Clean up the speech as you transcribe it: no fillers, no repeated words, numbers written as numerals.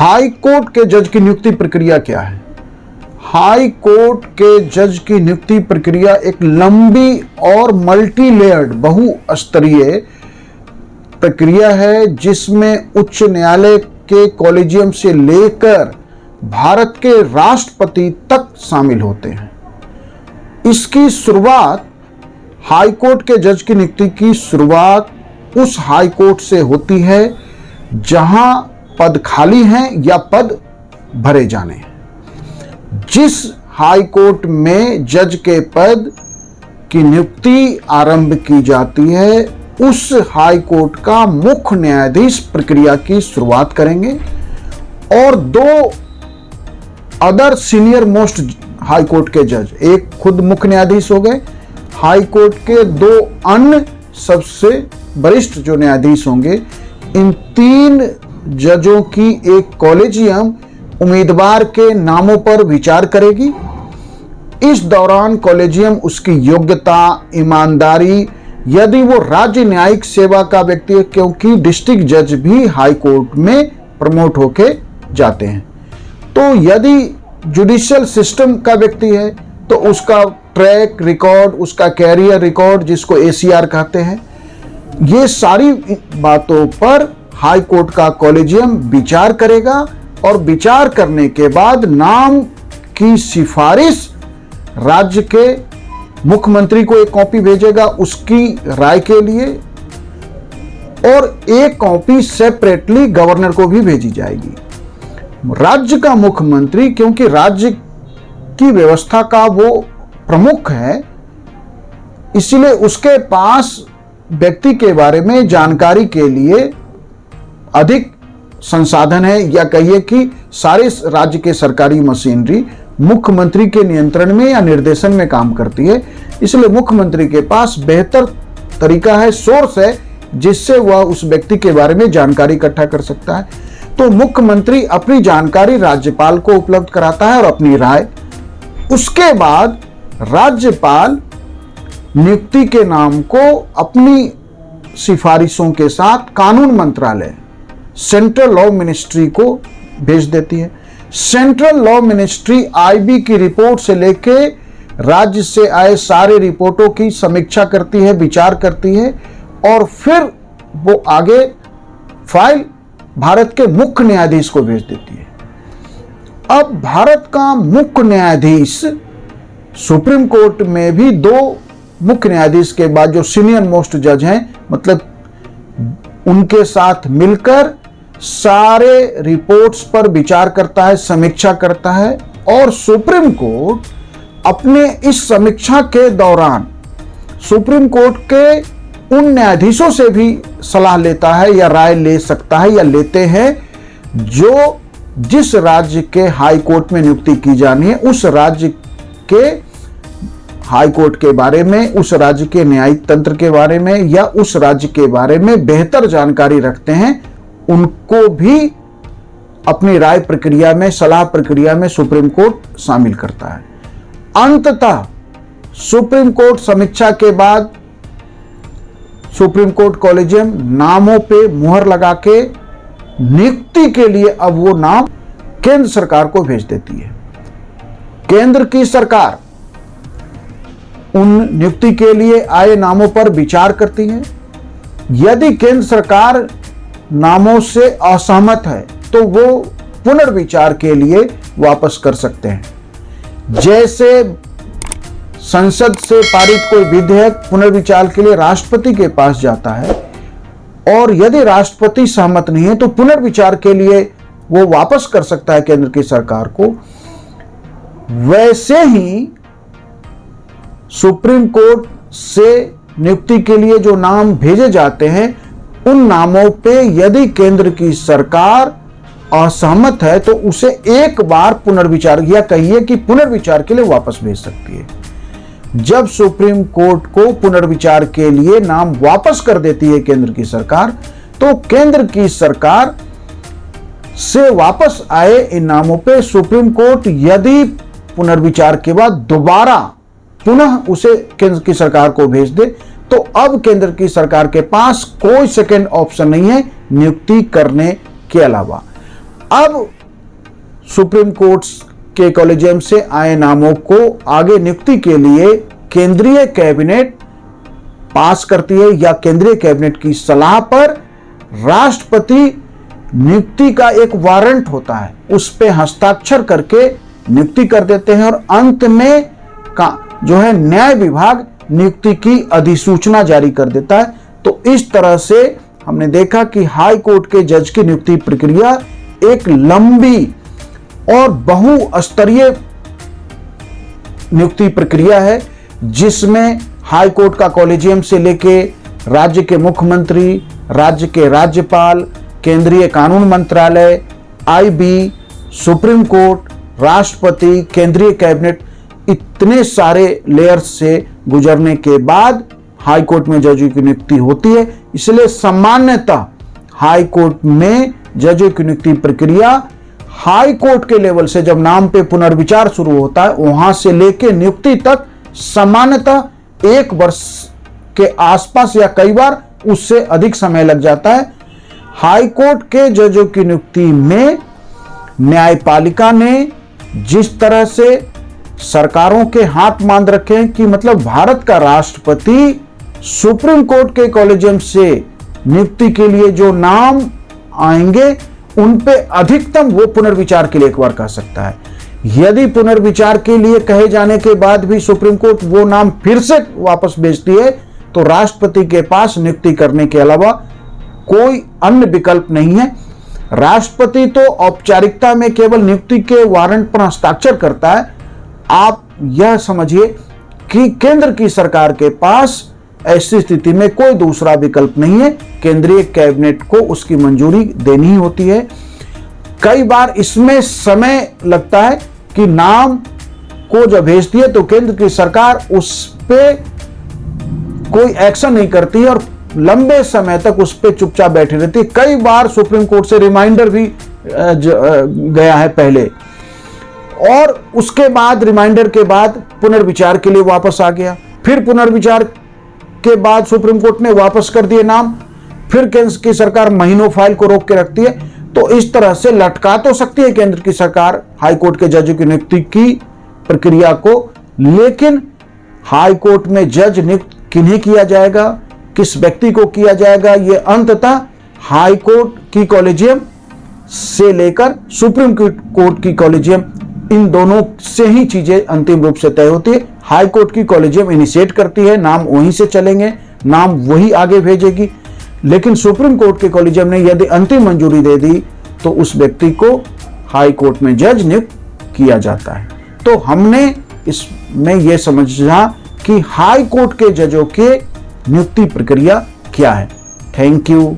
High court के जज की नियुक्ति प्रक्रिया क्या है? हाई कोर्ट के जज की नियुक्ति प्रक्रिया एक लंबी और मल्टी लेयर्ड बहुस्तरीय प्रक्रिया है, जिसमें उच्च न्यायालय के कॉलेजियम से लेकर भारत के राष्ट्रपति तक शामिल होते हैं। इसकी शुरुआत, हाई कोर्ट के जज की नियुक्ति की शुरुआत उस हाई कोर्ट से होती है जहां पद खाली हैं या पद भरे जाने हैं। जिस हाई कोर्ट में जज के पद की नियुक्ति आरंभ की जाती है, उस हाई कोर्ट का मुख्य न्यायाधीश प्रक्रिया की शुरुआत करेंगे और दो other senior most high court के जज, एक खुद मुख्य न्यायाधीश हो गए, हाई कोर्ट के दो अन्य सबसे वरिष्ठ जो न्यायाधीश होंगे, इन तीन जजों की एक कॉलेजियम उम्मीदवार के नामों पर विचार करेगी। इस दौरान कॉलेजियम उसकी योग्यता, ईमानदारी, यदि वो राज्य न्यायिक सेवा का व्यक्ति है, क्योंकि डिस्ट्रिक्ट जज भी हाई कोर्ट में प्रमोट होके जाते हैं, तो यदि जुडिशियल सिस्टम का व्यक्ति है तो उसका ट्रैक रिकॉर्ड, उसका कैरियर रिकॉर्ड, जिसको एसीआर कहते हैं, ये सारी बातों पर हाई कोर्ट का कॉलेजियम विचार करेगा और विचार करने के बाद नाम की सिफारिश राज्य के मुख्यमंत्री को एक कॉपी भेजेगा उसकी राय के लिए, और एक कॉपी सेपरेटली गवर्नर को भी भेजी जाएगी। राज्य का मुख्यमंत्री, क्योंकि राज्य की व्यवस्था का वो प्रमुख है, इसलिए उसके पास व्यक्ति के बारे में जानकारी के लिए अधिक संसाधन है, या कहिए कि सारे राज्य के सरकारी मशीनरी मुख्यमंत्री के नियंत्रण में या निर्देशन में काम करती है। इसलिए मुख्यमंत्री के पास बेहतर तरीका है, सोर्स है, जिससे वह उस व्यक्ति के बारे में जानकारी इकट्ठा कर सकता है। तो मुख्यमंत्री अपनी जानकारी राज्यपाल को उपलब्ध कराता है और अपनी राय। उसके बाद राज्यपाल नियुक्ति के नाम को अपनी सिफारिशों के साथ कानून मंत्रालय, सेंट्रल लॉ मिनिस्ट्री को भेज देती है। सेंट्रल लॉ मिनिस्ट्री आईबी की रिपोर्ट से लेके राज्य से आए सारे रिपोर्टों की समीक्षा करती है, विचार करती है, और फिर वो आगे फाइल भारत के मुख्य न्यायाधीश को भेज देती है। अब भारत का मुख्य न्यायाधीश, सुप्रीम कोर्ट में भी दो मुख्य न्यायाधीश के बाद जो सीनियर मोस्ट जज हैं, मतलब उनके साथ मिलकर सारे रिपोर्ट्स पर विचार करता है, समीक्षा करता है, और सुप्रीम कोर्ट अपने इस समीक्षा के दौरान सुप्रीम कोर्ट के उन न्यायाधीशों से भी सलाह लेता है या राय ले सकता है या लेते हैं जो जिस राज्य के हाई कोर्ट में नियुक्ति की जानी है, उस राज्य के हाई कोर्ट के बारे में, उस राज्य के न्यायिक तंत्र के बारे में या उस राज्य के बारे में बेहतर जानकारी रखते हैं, उनको भी अपनी राय प्रक्रिया में, सलाह प्रक्रिया में सुप्रीम कोर्ट शामिल करता है। अंततः सुप्रीम कोर्ट समीक्षा के बाद सुप्रीम कोर्ट कॉलेजियम नामों पे मुहर लगा के नियुक्ति के लिए अब वो नाम केंद्र सरकार को भेज देती है। केंद्र की सरकार उन नियुक्ति के लिए आए नामों पर विचार करती है। यदि केंद्र सरकार नामों से असहमत है तो वो पुनर्विचार के लिए वापस कर सकते हैं। जैसे संसद से पारित कोई विधेयक पुनर्विचार के लिए राष्ट्रपति के पास जाता है, और यदि राष्ट्रपति सहमत नहीं है तो पुनर्विचार के लिए वो वापस कर सकता है केंद्र की सरकार को, वैसे ही सुप्रीम कोर्ट से नियुक्ति के लिए जो नाम भेजे जाते हैं, उन नामों पे यदि केंद्र की सरकार असहमत है तो उसे एक बार पुनर्विचार, या कहिए कि पुनर्विचार के लिए वापस भेज सकती है। जब सुप्रीम कोर्ट को पुनर्विचार के लिए नाम वापस कर देती है केंद्र की सरकार, तो केंद्र की सरकार से वापस आए इन नामों पे सुप्रीम कोर्ट यदि पुनर्विचार के बाद दोबारा पुनः उसे केंद्र की सरकार को भेज दे, तो अब केंद्र की सरकार के पास कोई सेकंड ऑप्शन नहीं है नियुक्ति करने के अलावा। अब सुप्रीम कोर्ट के कॉलेजियम से आए नामों को आगे नियुक्ति के लिए केंद्रीय कैबिनेट पास करती है या केंद्रीय कैबिनेट की सलाह पर राष्ट्रपति नियुक्ति का एक वारंट होता है, उस पे हस्ताक्षर करके नियुक्ति कर देते हैं और अंत में का जो है न्याय विभाग नियुक्ति की अधिसूचना जारी कर देता है। तो इस तरह से हमने देखा कि हाई कोर्ट के जज की नियुक्ति प्रक्रिया एक लंबी और बहुस्तरीय नियुक्ति प्रक्रिया है, जिसमें हाई कोर्ट का कॉलेजियम से लेके राज्य के मुख्यमंत्री, राज्य के राज्यपाल, केंद्रीय कानून मंत्रालय, आईबी, सुप्रीम कोर्ट, राष्ट्रपति, केंद्रीय कैबिनेट, इतने सारे लेयर्स से गुजरने के बाद हाई कोर्ट में जजों की नियुक्ति होती है। इसलिए सामान्यतः हाई कोर्ट में जजों की नियुक्ति प्रक्रिया हाई कोर्ट के लेवल से जब नाम पे पुनर्विचार शुरू होता है वहां से लेके नियुक्ति तक सामान्यतः 1 वर्ष के आसपास या कई बार उससे अधिक समय लग जाता है। हाई कोर्ट के जजों की नियुक्ति में न्यायपालिका ने जिस तरह से सरकारों के हाथ बांध रखे हैं कि मतलब भारत का राष्ट्रपति सुप्रीम कोर्ट के कॉलेजियम से नियुक्ति के लिए जो नाम आएंगे उन पे अधिकतम वो पुनर्विचार के लिए एक बार कह सकता है। यदि पुनर्विचार के लिए कहे जाने के बाद भी सुप्रीम कोर्ट वो नाम फिर से वापस भेजती है तो राष्ट्रपति के पास नियुक्ति करने के अलावा कोई अन्य विकल्प नहीं है। राष्ट्रपति तो औपचारिकता में केवल नियुक्ति के वारंट पर हस्ताक्षर करता है। आप यह समझिए कि केंद्र की सरकार के पास ऐसी स्थिति में कोई दूसरा विकल्प नहीं है, केंद्रीय कैबिनेट को उसकी मंजूरी देनी ही होती है। कई बार इसमें समय लगता है कि नाम को जब भेजती है तो केंद्र की सरकार उस पे कोई एक्शन नहीं करती है और लंबे समय तक उस पे चुपचाप बैठी रहती है। कई बार सुप्रीम कोर्ट से रिमाइंडर भी गया है पहले, और उसके बाद रिमाइंडर के बाद पुनर्विचार के लिए वापस आ गया, फिर पुनर्विचार के बाद सुप्रीम कोर्ट ने वापस कर दिए नाम, फिर केंद्र की सरकार महीनों फाइल को रोक के रखती है। तो इस तरह से लटका तो सकती है केंद्र की सरकार हाई कोर्ट के जजों की नियुक्ति की प्रक्रिया को, लेकिन हाई कोर्ट में जज नियुक्त किन्हें किया जाएगा, किस व्यक्ति को किया जाएगा, यह अंततः हाई कोर्ट की कॉलेजियम से लेकर सुप्रीम कोर्ट की कॉलेजियम, इन दोनों से ही चीजें अंतिम रूप से तय होती है। हाई कोर्ट की कॉलेजियम इनिशिएट करती है, नाम वहीं से चलेंगे, नाम वही आगे भेजेगी, लेकिन सुप्रीम कोर्ट के कॉलेजियम ने यदि अंतिम मंजूरी दे दी तो उस व्यक्ति को हाई कोर्ट में जज नियुक्त किया जाता है। तो हमने इसमें यह समझा कि हाई कोर्ट के जजों के नियुक्ति प्रक्रिया क्या है। Thank you.